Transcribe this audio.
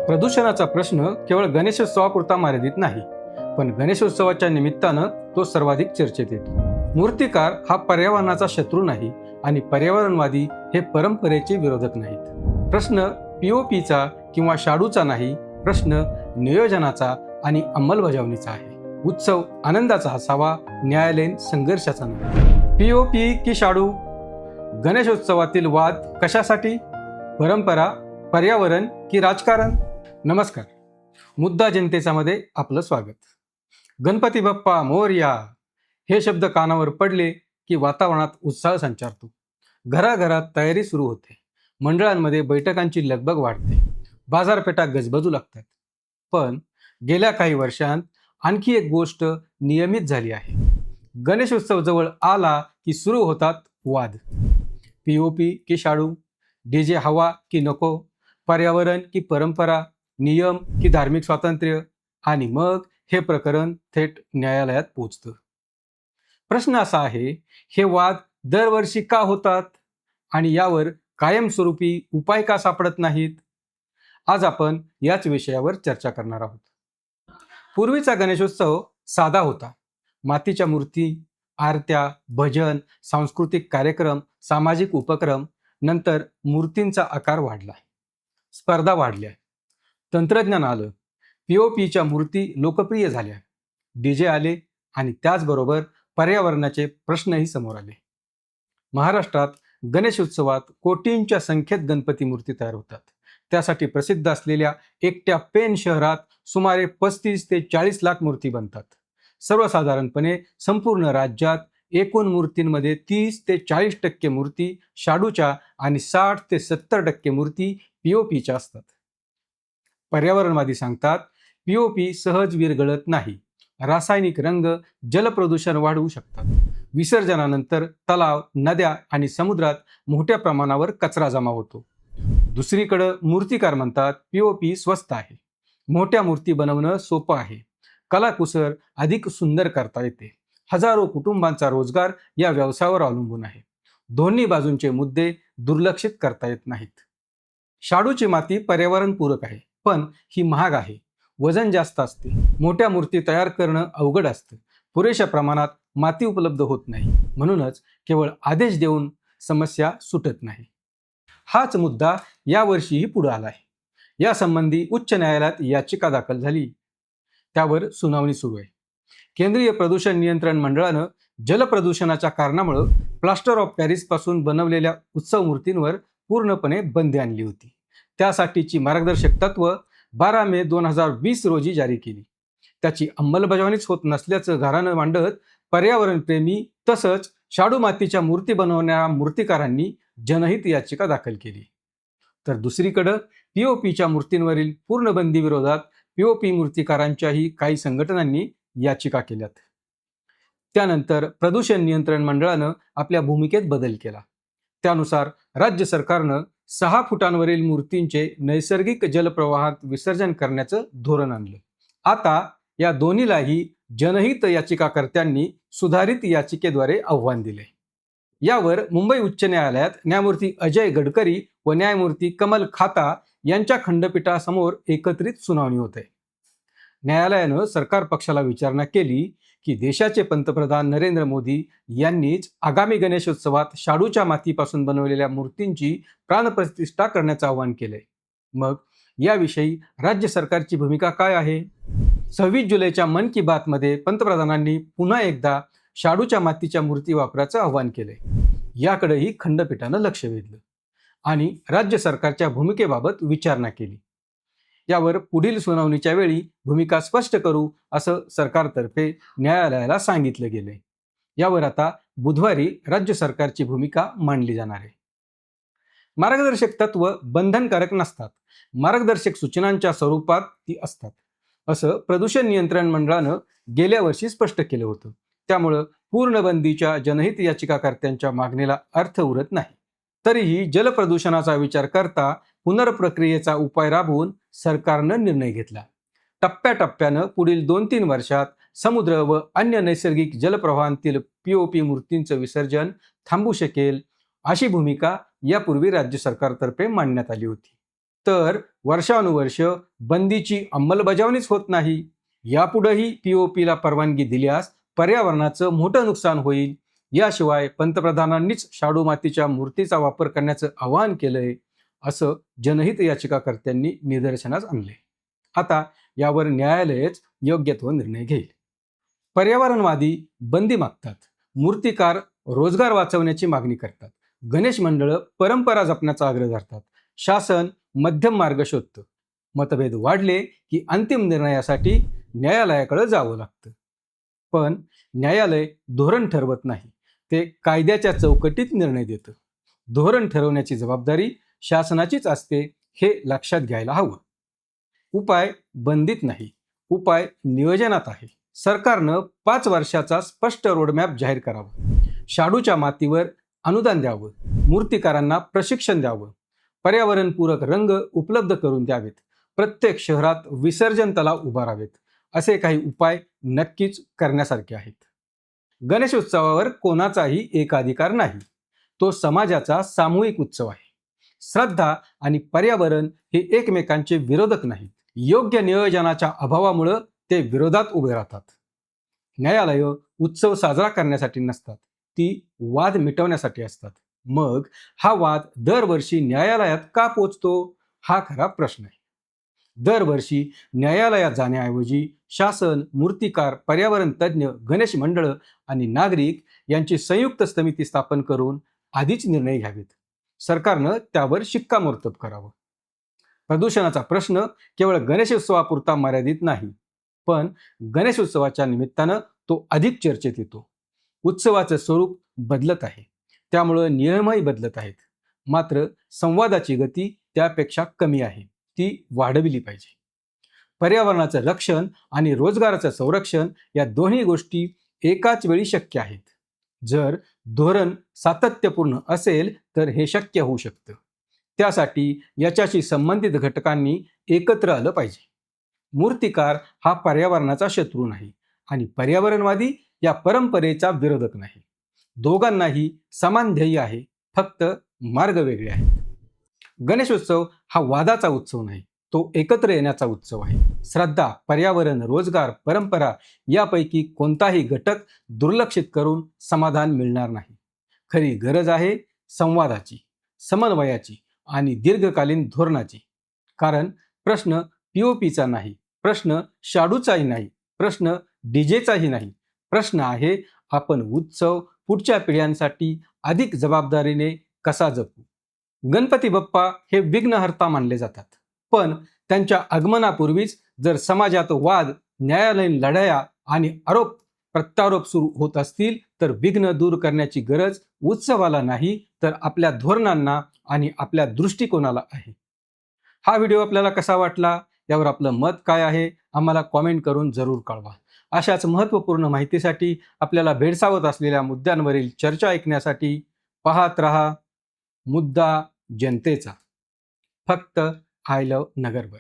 प्रदूषणाचा प्रश्न केवळ गणेशोत्सवापुरता मर्यादित नाही, पण गणेशोत्सवाच्या निमित्तानं तो सर्वाधिक चर्चेत येतो. मूर्तिकार हा पर्यावरणाचा शत्रू नाही आणि पर्यावरणवादी हे परंपरेचे विरोधक नाहीत. प्रश्न पीओपीचा किंवा शाडूचा नाही, प्रश्न नियोजनाचा आणि अंमलबजावणीचा आहे. उत्सव आनंदाचा असावा, न्यायालयीन संघर्षाचा नाही. पीओपी की शाडू? गणेशोत्सवातील वाद कशासाठी? परंपरा, पर्यावरण की राजकारण? नमस्कार, मुद्दा जनतेचा मध्ये आपलं स्वागत. गणपती बाप्पा मोरया हे शब्द कानावर पडले की वातावरणात उत्साह संचारतो. घराघरात तयारी सुरू होते. मंडळांमध्ये बैठकांची लगबग वाढते. बाजारपेठा गजबजू लागतात. पण गेल्या काही वर्षांत आणखी एक गोष्ट नियमित झाली आहे. गणेशोत्सव जवळ आला की सुरू होतात वाद. पीओपी की शाडू? डीजे हवा की नको? पर्यावरण की परंपरा? नियम की धार्मिक स्वातंत्र्य? आणि मग हे प्रकरण थेट न्यायालयात पोहोचतं. प्रश्न असा आहे, हे वाद दरवर्षी का होतात आणि यावर कायमस्वरूपी उपाय का सापडत नाहीत? आज आपण याच विषयावर चर्चा करणार आहोत. पूर्वीचा गणेशोत्सव साधा होता. मातीच्या मूर्ती, आरत्या, भजन, सांस्कृतिक कार्यक्रम, सामाजिक उपक्रम. नंतर मूर्तींचा आकार वाढला, स्पर्धा वाढल्या, तंत्रज्ञान आलं, पीओपीच्या मूर्ती लोकप्रिय झाल्या, डीजे आले आणि त्याचबरोबर पर्यावरणाचे प्रश्नही समोर आले. महाराष्ट्रात गणेशोत्सवात कोटींच्या संख्येत गणपती मूर्ती तयार होतात. त्यासाठी प्रसिद्ध असलेल्या एकट्या पेण शहरात सुमारे 35 ते 40 लाख मूर्ती बनतात. सर्वसाधारणपणे संपूर्ण राज्यात एकूण मूर्तींमध्ये 30 ते 40% मूर्ती शाडूच्या आणि 60 ते 70% मूर्ती पीओपीच्या असतात. पर्यावरणवादी सांगतात, पीओपी सहज विरघळत नाही. रासायनिक रंग जलप्रदूषण वाढवू शकतात. विसर्जनानंतर तलाव, नद्या आणि समुद्रात मोठ्या प्रमाणावर कचरा जमा होतो. दुसरीकडे मूर्तिकार म्हणतात, पीओपी स्वस्त आहे. मोठ्या मूर्ती बनवणं सोपं आहे. कलाकुसर अधिक सुंदर करता येते. हजारो कुटुंबांचा रोजगार या व्यवसायावर अवलंबून आहे. दोन्ही बाजूंचे मुद्दे दुर्लक्षित करता येत नाहीत. शाडूची माती पर्यावरणपूरक आहे, पण ही महाग आहे. वजन जास्त असते. मोठ्या मूर्ती तयार करणं अवघड असतं. पुरेशा प्रमाणात माती उपलब्ध होत नाही. म्हणूनच केवळ आदेश देऊन समस्या सुटत नाही. हाच मुद्दा यावर्षीही पुढे आला आहे. यासंबंधी उच्च न्यायालयात याचिका दाखल झाली. त्यावर सुनावणी सुरू आहे. केंद्रीय प्रदूषण नियंत्रण मंडळानं जलप्रदूषणाच्या कारणामुळे प्लास्टर ऑफ पॅरिस पासून बनवलेल्या उत्सव मूर्तींवर पूर्णपणे बंदी आणली होती. त्यासाठीची मार्गदर्शक तत्व 12 मे 2020 रोजी जारी केली. त्याची अंमलबजावणीच होत नसल्याचं गाऱ्हाणं मांडत पर्यावरणप्रेमी तसंच शाडू मातीच्या मूर्ती बनवणाऱ्या मूर्तिकारांनी जनहित याचिका दाखल केली. तर दुसरीकडे पीओपीच्या मूर्तींवरील पूर्ण बंदी विरोधात पीओपी मूर्तिकारांच्याही काही संघटनांनी याचिका केल्यात. त्यानंतर प्रदूषण नियंत्रण मंडळानं आपल्या भूमिकेत बदल केला. त्यानुसार राज्य सरकारनं 6 फुटांवरील मूर्तींचे नैसर्गिक जलप्रवाहात विसर्जन करण्याचं धोरण आणलं. आता या दोन्हीलाही जनहित याचिकाकर्त्यांनी सुधारित याचिकेद्वारे आव्हान दिले. यावर मुंबई उच्च न्यायालयात न्यायमूर्ती अजय गडकरी व न्यायमूर्ती कमल खाता यांच्या खंडपीठासमोर एकत्रित सुनावणी होते. न्यायालयानं सरकार पक्षाला विचारणा केली की देशाचे पंतप्रधान नरेंद्र मोदी यांनीच आगामी गणेशोत्सवात शाडूच्या मातीपासून बनवलेल्या मूर्तींची प्राणप्रतिष्ठा करण्याचं आवाहन केलंय. मग याविषयी राज्य सरकारची भूमिका काय आहे? 26 जुलैच्या मन की बातमध्ये पंतप्रधानांनी पुन्हा एकदा शाडूच्या मातीच्या मूर्ती वापराचं आवाहन केलंय. याकडेही खंडपीठानं लक्ष वेधलं आणि राज्य सरकारच्या भूमिकेबाबत विचारणा केली. यावर पुढील सुनावणीच्या वेळी भूमिका स्पष्ट करू असं सरकारतर्फे न्यायालयाला सांगितलं गेलंय. यावर आता बुधवारी राज्य सरकारची भूमिका मांडली जाणार आहे. मार्गदर्शक तत्व बंधनकारक नसतात. मार्गदर्शक सूचनांच्या स्वरूपात ती असतात, असं प्रदूषण नियंत्रण मंडळानं गेल्या वर्षी स्पष्ट केलं होतं. त्यामुळं पूर्णबंदीच्या जनहित याचिकाकर्त्यांच्या मागणीला अर्थ उरत नाही. तरीही जलप्रदूषणाचा विचार करता पुनर्प्रक्रियेचा उपाय राबवून सरकारनं निर्णय घेतला. टप्प्याटप्प्यानं पुढील 2-3 वर्षात समुद्र व अन्य नैसर्गिक जलप्रवाहांतील पीओपी मूर्तींचं विसर्जन थांबू शकेल, अशी भूमिका यापूर्वी राज्य सरकारतर्फे मांडण्यात आली होती. तर वर्षानुवर्ष बंदीची अंमलबजावणीच होत नाही. यापुढेही पीओपीला परवानगी दिल्यास पर्यावरणाचं मोठं नुकसान होईल. याशिवाय पंतप्रधानांनीच शाडू मातीच्या मूर्तीचा वापर करण्याचं आवाहन केलंय, असं जनहित याचिकाकर्त्यांनी निदर्शनास आणले. आता यावर न्यायालयच योग्य तो निर्णय घेईल. पर्यावरणवादी बंदी मागतात, मूर्तिकार रोजगार वाचवण्याची मागणी करतात, गणेश मंडळ परंपरा जपण्याचा आग्रह धरतात, शासन मध्यम मार्ग शोधतं. मतभेद वाढले की अंतिम निर्णयासाठी न्यायालयाकडे जावं लागतं. पण न्यायालय धोरण ठरवत नाही, ते कायद्याच्या चौकटीत निर्णय देतं. धोरण ठरवण्याची जबाबदारी शासनाचीच असते, हे लक्षात घ्यायला हवं. उपाय बंदीत नाही, उपाय नियोजनात आहे. सरकारनं 5 वर्षाचा स्पष्ट रोडमॅप जाहीर करावा. शाडूच्या मातीवर अनुदान द्यावं, मूर्तिकारांना प्रशिक्षण द्यावं, पर्यावरणपूरक रंग उपलब्ध करून द्यावेत, प्रत्येक शहरात विसर्जन तलाव उभारावेत. असे काही उपाय नक्कीच करण्यासारखे आहेत. गणेशोत्सवावर कोणाचाही एकाधिकार नाही, तो समाजाचा सामूहिक उत्सव आहे. श्रद्धा आणि पर्यावरण हे एकमेकांचे विरोधक नाहीत. योग्य नियोजनाच्या अभावामुळे ते विरोधात उभे राहतात. न्यायालय उत्सव साजरा करण्यासाठी नसतात, ती वाद मिटवण्यासाठी असतात. मग हा वाद दरवर्षी न्यायालयात का पोचतो, हा खरा प्रश्न आहे. दरवर्षी न्यायालयात जाण्याऐवजी शासन, मूर्तिकार, पर्यावरण तज्ज्ञ, गणेश मंडळ आणि नागरिक यांची संयुक्त समिती स्थापन करून आधीच निर्णय घ्यावेत. सरकारनं त्यावर शिक्कामोर्तब करावं. प्रदूषणाचा प्रश्न केवळ गणेशोत्सवापुरता मर्यादित नाही, पण गणेशोत्सवाच्या निमित्तानं तो अधिक चर्चेत येतो. उत्सवाचं स्वरूप बदलत आहे, त्यामुळं नियमही बदलत आहेत. मात्र संवादाची गती त्यापेक्षा कमी आहे, ती वाढविली पाहिजे. पर्यावरणाचं रक्षण आणि रोजगाराचं संरक्षण या दोन्ही गोष्टी एकाच वेळी शक्य आहेत. जर धोरण सातत्यपूर्ण असेल तर हे शक्य होऊ शकतं. त्यासाठी याच्याशी संबंधित घटकांनी एकत्र आलं पाहिजे. मूर्तिकार हा पर्यावरणाचा शत्रू नाही आणि पर्यावरणवादी या परंपरेचा विरोधक नाही. दोघांनाही समान ध्येय आहे, फक्त मार्ग वेगळे आहेत. गणेशोत्सव हा वादाचा उत्सव नाही, तो एकत्र येण्याचा उत्सव आहे. श्रद्धा, पर्यावरण, रोजगार, परंपरा यापैकी कोणताही घटक दुर्लक्षित करून समाधान मिळणार नाही. खरी गरज आहे संवादाची, समन्वयाची आणि दीर्घकालीन धोरणाची. कारण प्रश्न पीओपीचा नाही, प्रश्न शाडूचाही नाही, प्रश्न डीजेचाही नाही. प्रश्न आहे आपण उत्सव पुढच्या पिढ्यांसाठी अधिक जबाबदारीने कसा जपू. गणपती बाप्पा हे विघ्नहर्ता मानले जातात, पण त्यांच्या आगमनापूर्वीच जर समाजात वाद, न्यायालयीन लढाया आणि आरोप प्रत्यारोप सुरू होत असतील तर विघ्न दूर करण्याची गरज उत्सवाला नाही, तर आपल्या धोरणांना आणि आपल्या दृष्टिकोनाला आहे. हा व्हिडिओ आपल्याला कसा वाटला, यावर आपलं मत काय आहे, आम्हाला कॉमेंट करून जरूर कळवा. अशाच महत्त्वपूर्ण माहितीसाठी, आपल्याला भेडसावत असलेल्या मुद्द्यांवरील चर्चा ऐकण्यासाठी पाहत रहा मुद्दा जनतेचा, फक्त आय लव्ह नगरवर.